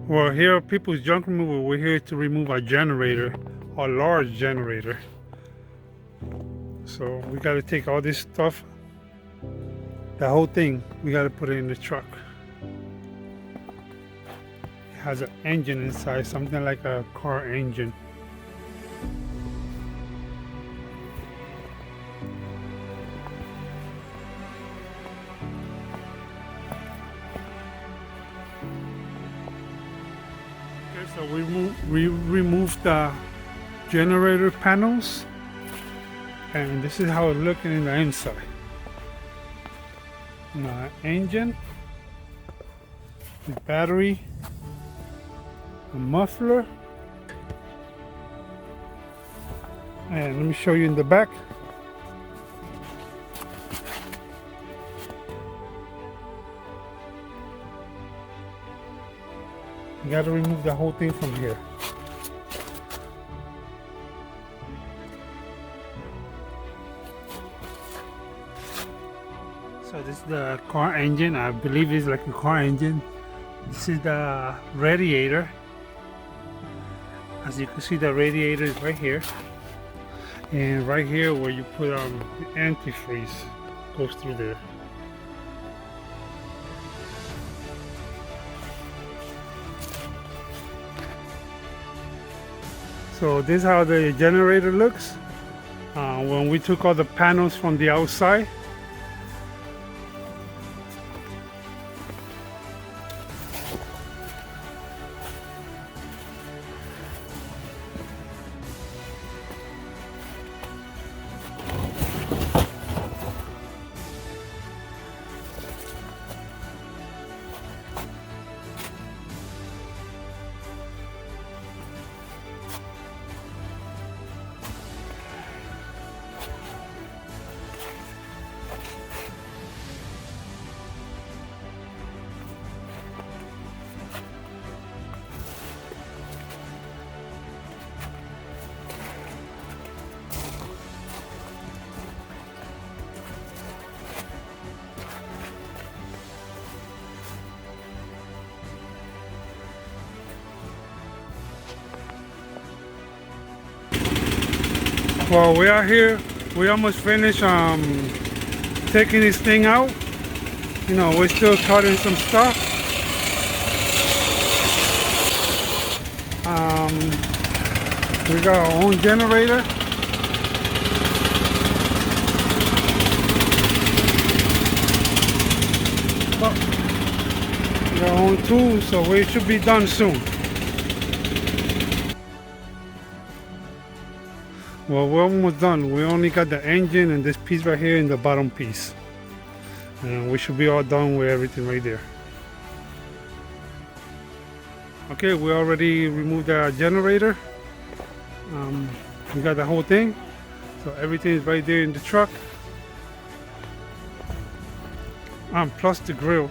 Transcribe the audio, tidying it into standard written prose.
Well, here at People's Junk Removal, we're here to remove a generator, a large generator. So we got to take all this stuff, the whole thing, we got to put it in the truck. It has an engine inside, something like a car engine. So we removed the generator panels, and this is how it's looking in the inside. Now, engine, the battery, a muffler, and let me show you in the back. You got to remove the whole thing from here. So this is the car engine. I believe it's like a car engine. This is the radiator. As you can see, the radiator is right here. And right here where you put the antifreeze goes through there. So this is how the generator looks when we took all the panels from the outside. Well, we are here. We almost finished taking this thing out. You know, we're still cutting some stuff. We got our own generator. We got our own tools, so we should be done soon. Well, we're almost done. We only got the engine and this piece right here in the bottom piece. And we should be all done with everything right there. Okay, we already removed the generator. We got the whole thing. So everything is right there in the truck. Plus the grill.